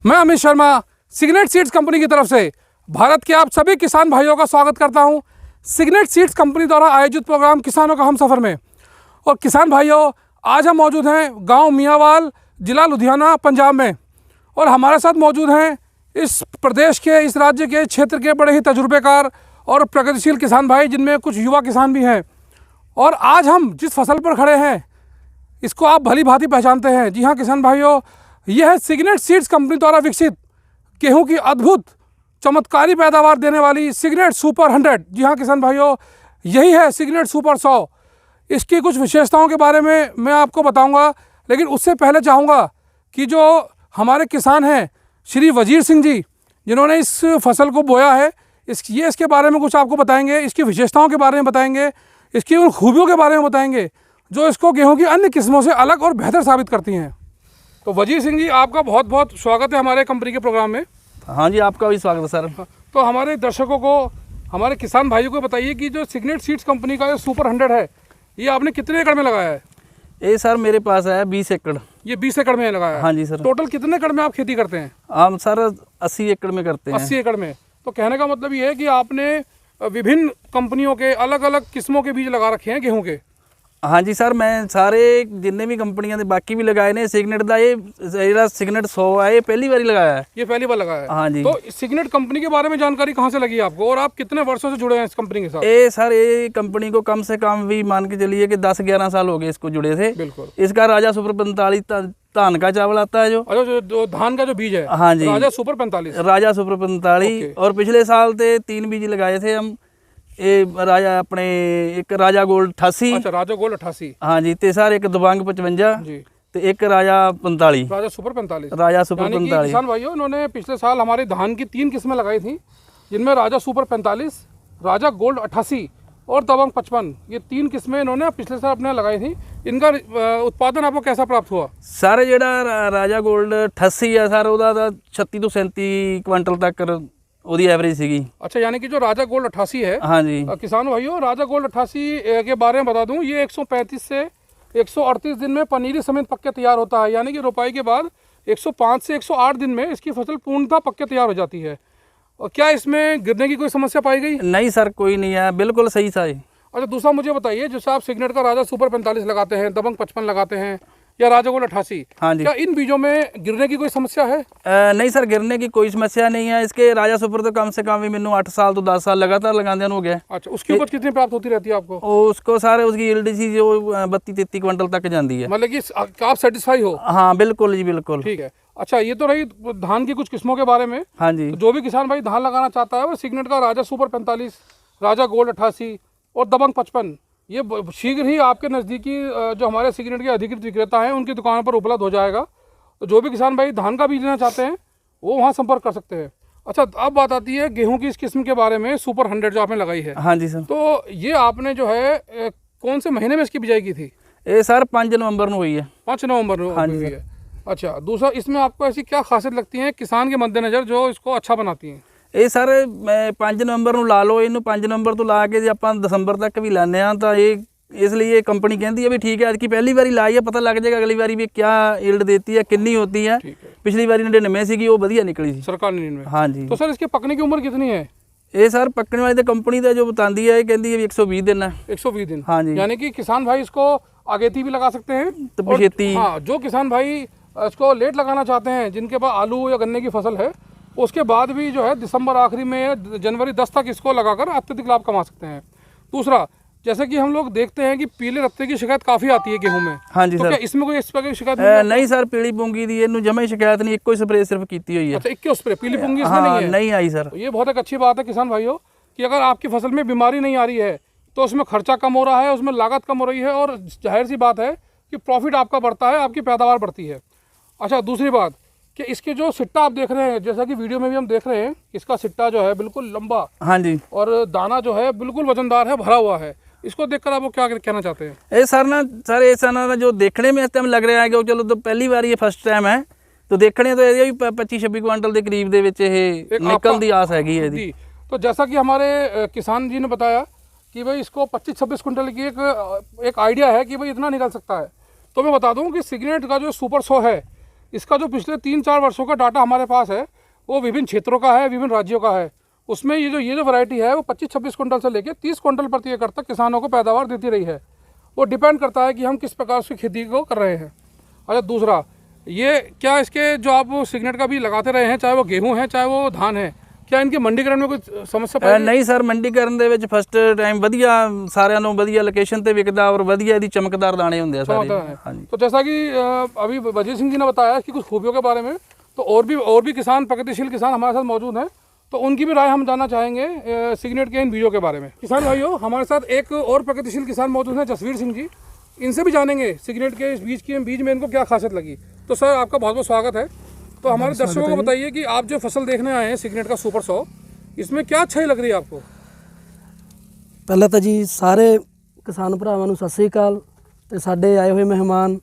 मैं Amit Sharma Signet Seeds company की तरफ से भारत के आप सभी किसान भाइयों का स्वागत करता हूं सिग्नेट सीड्स कंपनी द्वारा आयोजित प्रोग्राम किसानों का हमसफ़र में। और किसान भाइयों, आज हम मौजूद हैं गांव मियांवाल, जिला लुधियाना, पंजाब में। और हमारे साथ मौजूद हैं इस प्रदेश के, इस राज्य के, क्षेत्र के बड़े ही तजुर्बेकार और प्रगतिशील किसान भाई, जिनमें कुछ युवा किसान भी हैं। और आज हम जिस फसल पर खड़े हैं इसको आप भली भांति पहचानते हैं। जी हाँ किसान भाइयों, यह है सिग्नेट सीड्स कंपनी द्वारा विकसित गेहूं की अद्भुत चमत्कारी पैदावार देने वाली सिग्नेट सुपर 100। जी हाँ किसान भाइयों, यही है सिग्नेट सुपर 100। इसकी कुछ विशेषताओं के बारे में मैं आपको बताऊंगा, लेकिन उससे पहले चाहूँगा कि जो हमारे किसान हैं श्री वजीर सिंह जी, जिन्होंने इस फसल को बोया है, इसके बारे में कुछ आपको बताएंगे, इसकी विशेषताओं के बारे में बताएंगे, इसकी उन खूबियों के बारे में बताएंगे जो इसको गेहूं की अन्य किस्मों से अलग और बेहतर साबित करती हैं। तो वजीर सिंह जी, आपका बहुत बहुत स्वागत है हमारे कंपनी के प्रोग्राम में। हाँ जी, आपका भी स्वागत है सर। तो हमारे दर्शकों को, हमारे किसान भाइयों को बताइए कि जो सिग्नेट सीड्स कंपनी का ये सुपर 100 है, ये आपने कितने एकड़ में लगाया है? ये सर मेरे पास है 20 एकड़। ये 20 एकड़ में लगाया है? हाँ जी सर। टोटल कितने एकड़ में आप खेती करते हैं? हम सर 80 एकड़ में करते हैं। 80 एकड़ में। तो कहने का मतलब ये है कि आपने विभिन्न कंपनियों के अलग अलग किस्मों के बीज लगा रखे हैं गेहूं के। हाँ जी सर, मैं सारे जितने भी कंपनियां ने बाकी भी लगाए ने सिग्नेट का, ये जेड़ा सिग्नेट 100 है, ये पहली बार लगाया है। ये पहली बार लगाया है? हाँ जी। तो सिग्नेट कंपनी के बारे में जानकारी कहाँ से लगी आपको, और आप कितने वर्षों से जुड़े हैं इस कंपनी के साथ? ये सर, ये कंपनी को कम से कम भी मान के चलिए कि 10-11 साल हो गए इसको जुड़े थे। बिल्कुल। इसका राजा सुपर 45 धान का चावल आता है जो। अच्छा, जो धान का जो बीज है? हाँ जी, राजा सुपर 45। राजा सुपर 45। और पिछले साल थे 3 बीज लगाए थे हम। ये राजा अपने एक राजा गोल्ड 88। अच्छा, राजा गोल्ड 88। हाँ जी। ते सर एक दबंग 55 जी। तो एक राजा 45। राजा सुपर 45। राजा सुपर 45। किसान भाइयों, इन्होंने पिछले साल हमारे धान की 3 किस्में लगाई थी, जिनमें राजा सुपर 45, राजा गोल्ड 88 और दबंग 55, ये 3 किस्में इन्होंने पिछले साल अपने लगाई थी। इनका उत्पादन आपको कैसा प्राप्त हुआ? सर जेड़ा राजा गोल्ड 88 है सर, ਉਹਦਾ 36 ਤੋਂ 37 क्विंटल तक ਉਹਦੀ एवरेज ਸੀਗੀ। अच्छा, यानी कि जो राजा गोल्ड 88 है, हाँ जी किसान भाइयों, राजा गोल्ड 88 के बारे में बता दूं, ये 135 से 138 दिन में पनीरी समेत पक्के तैयार होता है। यानी कि रोपाई के बाद 105 से 108 दिन में इसकी फसल पूर्णतः पक्के तैयार हो जाती है। और क्या इसमें गिरने की कोई समस्या पाई गई? नहीं सर, कोई नहीं है, बिल्कुल सही सा है। अच्छा, दूसरा मुझे बताइए, जैसे आप सिग्नेट का राजा सुपर 45 लगाते हैं, दबंग 55 लगाते हैं, या राजा गोल्ड 88, हाँ जी, क्या इन बीजों में गिरने की कोई समस्या है? नहीं सर, गिरने की कोई समस्या नहीं है। इसके राजा सुपर तो कम से कम भी मैंने 8 साल तो 10 साल लगातार लगाने हो गया। अच्छा, उसकी उपज कितनी प्राप्त होती रहती है आपको? उसको सारे उसकी यील्ड सी जो 32-33 क्विंटल तक जाती है। मतलब कि आप सेटिस्फाई हो? हाँ बिल्कुल जी, बिल्कुल। ठीक है। अच्छा, ये तो रही धान की कुछ किस्मों के बारे में। हाँ जी। तो जो भी किसान भाई धान लगाना चाहता है वो सिग्नेट का राजा सुपर 45, राजा गोल्ड 88 और दबंग 55 ये शीघ्र ही आपके नज़दीकी जो हमारे सिग्नेट के अधिकृत विक्रेता हैं उनकी दुकानों पर उपलब्ध हो जाएगा। तो जो भी किसान भाई धान का बीज लेना चाहते हैं वो वहाँ संपर्क कर सकते हैं। अच्छा, अब बात आती है गेहूं की इस किस्म के बारे में, सुपर 100 जो आपने लगाई है। हाँ जी सर। तो ये आपने जो है कौन से महीने में इसकी बिजाई की थी? ये सर 5 नवंबर में हुई है। 5 नवंबर में हुई है। अच्छा, दूसरा, इसमें आपको ऐसी क्या खासियत लगती है किसान के मद्देनजर जो इसको अच्छा बनाती हैं? ਇਹ ਸਰ ਮੈਂ 5 ਨਵੰਬਰ ਨੂੰ ਲਾ ਲਓ, ਇਹਨੂੰ 5 ਨਵੰਬਰ ਤੋਂ ਲਾ ਕੇ ਜੇ ਆਪਾਂ ਦਸੰਬਰ ਤੱਕ ਵੀ ਲਾਉਂਦੇ ਆ ਤਾਂ ਇਹ ਇਸ ਲਈ ਇਹ ਕੰਪਨੀ ਕਹਿੰਦੀ ਹੈ ਵੀ ठीक है, आज की पहली बारी लाई है, पता लग जाएगा अगली बारी भी क्या यील्ड देती है, कितनी होती है। पिछली बारी 99 सीगी, वो बढ़िया निकली थी सरकार 99। हाँ जी। तो सर इसके पकने की उम्र कितनी है? ये सर पकने वाली तो कंपनी का जो बताती है, कहती है 120 दिन है। 120 दिन। हाँ जी। यानी कि किसान भाई इसको आगेती भी लगा सकते हैं तो पिछेती। हाँ, जो किसान भाई इसको लेट लगाना चाहते हैं, जिनके पास आलू या गन्ने की फसल है, उसके बाद भी जो है दिसंबर आखिरी में या जनवरी 10 तक इसको लगाकर अत्यधिक लाभ कमा सकते हैं। दूसरा, जैसे कि हम लोग देखते हैं कि पीले रत्ते की शिकायत काफ़ी आती है गेहूं में। हाँ जी तो सर। क्या इसमें कोई इस प्रकार की शिकायत नहीं सर, पीली पुंगी दी इन्हों जमा ही शिकायत नहीं, एक स्प्रे सिर्फ की हुई है। अच्छा, 21 स्प्रे, पीली पुंगी इसमें हाँ, नहीं है? नहीं आई सर। तो ये बहुत एक अच्छी बात है किसान भाइयों कि अगर आपकी फसल में बीमारी नहीं आ रही है तो उसमें खर्चा कम हो रहा है, उसमें लागत कम हो रही है, और जाहिर सी बात है कि प्रॉफिट आपका बढ़ता है, आपकी पैदावार बढ़ती है। अच्छा, दूसरी बात कि इसके जो सिट्टा आप देख रहे हैं, जैसा कि वीडियो में भी हम देख रहे हैं, इसका सिट्टा जो है बिल्कुल लंबा। हाँ जी। और दाना जो है बिल्कुल वजनदार है, भरा हुआ है। इसको देखकर आप क्या कहना चाहते हैं? ये सर ना सर, ऐसा ना जो देखने में इस टाइम लग रहा है कि चलो तो पहली बार ये फर्स्ट टाइम है, तो देखने तो ये 25-26 क्विंटल के करीब दे विच ये निकल दी आस हैगी है जी। तो जैसा कि हमारे किसान जी ने बताया कि भाई इसको 25-26 क्विंटल की एक आइडिया है कि भाई इतना निकल सकता है। तो मैं बता दूं कि सिग्नेट का जो सुपर 100 है, इसका जो पिछले 3-4 वर्षों का डाटा हमारे पास है वो विभिन्न क्षेत्रों का है, विभिन्न राज्यों का है। उसमें ये जो वैरायटी है वो 25-26 क्विंटल से लेकर 30 क्विंटल प्रति एकड़ तक किसानों को पैदावार देती रही है। वो डिपेंड करता है कि हम किस प्रकार से खेती को कर रहे हैं। अच्छा, दूसरा ये क्या इसके जो आप सिग्नेट का भी लगाते रहे हैं, चाहे वो गेहूँ है चाहे वो धान है, क्या इनके मंडीकरण में कोई समस्या पाई? ਨਹੀਂ ਸਰ, ਮੰਡੀਕਰਨ ਦੇ ਵਿੱਚ ਫਸਟ ਟਾਈਮ ਵਧੀਆ, ਸਾਰਿਆਂ ਨੂੰ ਵਧੀਆ ਲੋਕੇਸ਼ਨ ਤੇ ਵਿਕਦਾ ਔਰ ਵਧੀਆ ਇਹਦੀ ਚਮਕਦਾਰ ਦਾਣੇ ਹੁੰਦੇ ਆ ਸਾਰੇ। हाँ जी। तो जैसा कि अभी वजीर सिंह जी ने बताया कि कुछ खूबियों के बारे में, तो और भी किसान, प्रगतिशील किसान हमारे साथ मौजूद हैं, तो उनकी भी राय हम जानना चाहेंगे सिग्नेट के इन बीजों के बारे में। किसान भाइयों, हमारे साथ एक और प्रगतिशील किसान मौजूद हैं, जसवीर सिंह जी। इनसे भी जानेंगे सिग्नेट के इस बीज में इनको क्या खासियत लगी। तो सर, आपका बहुत बहुत स्वागत है। तो हमारे दर्शकों को बताइए कि आप जो फसल देखने आए हैं सिग्नेट का सुपर 100, इसमें क्या अच्छाई लग रही है आपको? ਪਹਿਲਾਂ ਤਾਂ ਜੀ ਸਾਰੇ ਕਿਸਾਨ ਭਰਾਵਾਂ ਨੂੰ ਸਤਿ ਸ੍ਰੀ ਅਕਾਲ ਤੇ ਸਾਡੇ ਆਏ ਹੋਏ ਮਹਿਮਾਨ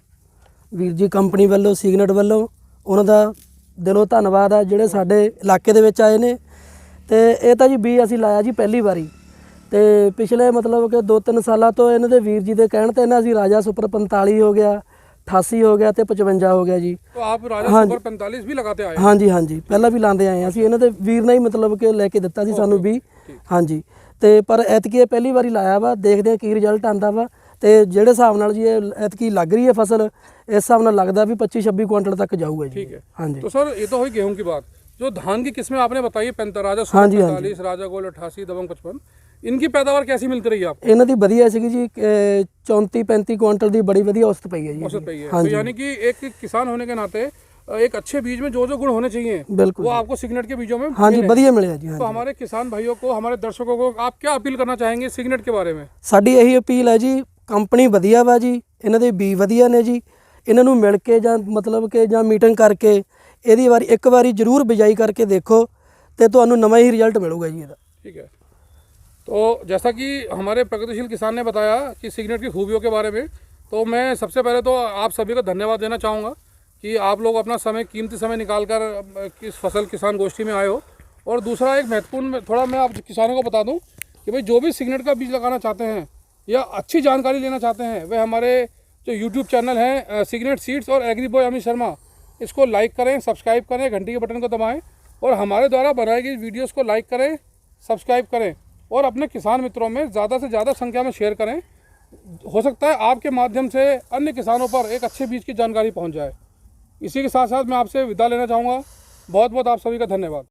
ਵੀਰ ਜੀ ਕੰਪਨੀ ਵੱਲੋਂ, ਸਿਗਨਟ ਵੱਲੋਂ, ਉਹਨਾਂ ਦਾ ਦਿਲੋਂ ਧੰਨਵਾਦ ਆ ਜਿਹੜੇ ਸਾਡੇ ਇਲਾਕੇ ਦੇ ਵਿੱਚ ਆਏ ਨੇ। ਤੇ ਇਹ ਤਾਂ ਜੀ ਬੀ ਅਸੀਂ ਲਾਇਆ ਜੀ ਪਹਿਲੀ ਵਾਰੀ, ਤੇ ਪਿਛਲੇ ਮਤਲਬ ਕਿ 2-3 ਸਾਲਾਂ ਤੋਂ ਇਹਨਾਂ ਦੇ ਵੀਰ ਜੀ ਦੇ ਕਹਿਣ ਤੇ ਇਹਨਾਂ ਅਸੀਂ ਰਾਜਾ ਸੁਪਰ 45 ਹੋ ਗਿਆ, 88 ਹੋ ਗਿਆ ਤੇ 55 ਹੋ ਗਿਆ ਜੀ। तो आप राजा सुपर 45 भी लगाते आए हैं? ਹਾਂਜੀ ਹਾਂਜੀ, ਪਹਿਲਾਂ ਵੀ ਲਾਉਂਦੇ ਆਏ ਹਾਂ ਅਸੀਂ। ਇਹਨਾਂ ਦੇ ਵੀਰ ਨੇ ਹੀ ਮਤਲਬ ਕਿ ਲੈ ਕੇ ਦਿੱਤਾ ਸੀ ਸਾਨੂੰ ਵੀ। ਹਾਂਜੀ, ਤੇ ਪਰ ਐਤਕੀ ਇਹ ਪਹਿਲੀ ਵਾਰੀ ਲਾਇਆ ਵਾ, ਦੇਖਦੇ ਹਾਂ ਕੀ ਰਿਜ਼ਲਟ ਆਉਂਦਾ ਵਾ। ਤੇ ਜਿਹੜੇ ਹਿਸਾਬ ਨਾਲ ਜੀ ਇਹ ਐਤਕੀ ਲੱਗ ਰਹੀ ਹੈ ਫਸਲ, ਇਸ ਹਿਸਾਬ ਨਾਲ ਲੱਗਦਾ ਵੀ 25-26 ਕੁਇੰਟਲ ਤੱਕ ਜਾਊਗਾ ਜੀ। ठीक है। हाँ जी। तो सर, ये तो हुई गेहूं की बात। जो धान की किस्में आपने बताई, राजा हाँ सुपर जी, हाँ 45, राजा गोल्ड 88, दबंग 55, इनकी पैदावार कैसी मिलती रही आपको? ਇਹਨਾਂ ਦੀ ਵਧੀਆ ਸੀਗੀ ਜੀ, 34-35 ਕੁਇੰਟਲ ਦੀ ਬੜੀ ਵਧੀਆ ਔਸਤ ਪਈ ਹੈ ਜੀ। औसत पई है। हाँ तो जी। यानी कि एक किसान होने के नाते एक अच्छे बीज में जो गुण होने चाहिए बिल्कुल वो जी। आपको सिग्नेट के बीजों में हाँ जी, मिले। ਵਧੀਆ ਮਿਲਿਆ ਜੀ। तो हाँ जी। हमारे किसान भाइयों को, हमारे दर्शकों को आप क्या अपील करना चाहेंगे सिग्नेट के बारे में? ਸਾਡੀ ਇਹੀ ਅਪੀਲ ਹੈ ਜੀ, ਕੰਪਨੀ ਵਧੀਆ ਵਾ ਜੀ, ਇਹਨਾਂ ਦੇ ਬੀ ਵਧੀਆ ਨੇ ਜੀ। ਇਹਨਾਂ ਨੂੰ ਮਿਲ ਕੇ ਜਾਂ ਮਤਲਬ ਕਿ ਜਾਂ ਮੀਟਿੰਗ ਕਰਕੇ ਇਹਦੀ ਇੱਕ ਵਾਰੀ ਜ਼ਰੂਰ ਬਿਜਾਈ ਕਰਕੇ ਦੇਖੋ ਤੇ ਤੁਹਾਨੂੰ ਨਵਾਂ ਹੀ ਰਿਜ਼ਲਟ ਮਿਲੂਗਾ ਜੀ ਇਹਦਾ। ठीक है। तो जैसा कि हमारे प्रगतिशील किसान ने बताया कि सिग्नेट की खूबियों के बारे में, तो मैं सबसे पहले तो आप सभी को धन्यवाद देना चाहूँगा कि आप लोग अपना समय, कीमती समय निकाल कर इस फसल किसान गोष्ठी में आए हो। और दूसरा एक महत्वपूर्ण थोड़ा मैं आप किसानों को बता दूं कि भाई जो भी सिग्नेट का बीज लगाना चाहते हैं या अच्छी जानकारी लेना चाहते हैं, वह हमारे जो यूट्यूब चैनल है सिग्नेट सीड्स और एग्री बॉय अमित शर्मा, इसको लाइक करें, सब्सक्राइब करें, घंटी के बटन को दबाएँ और हमारे द्वारा बनाई गई वीडियोज़ को लाइक करें, सब्सक्राइब करें और अपने किसान मित्रों में ज़्यादा से ज़्यादा संख्या में शेयर करें। हो सकता है आपके माध्यम से अन्य किसानों पर एक अच्छे बीज की जानकारी पहुंच जाए। इसी के साथ साथ मैं आपसे विदा लेना चाहूँगा। बहुत बहुत आप सभी का धन्यवाद।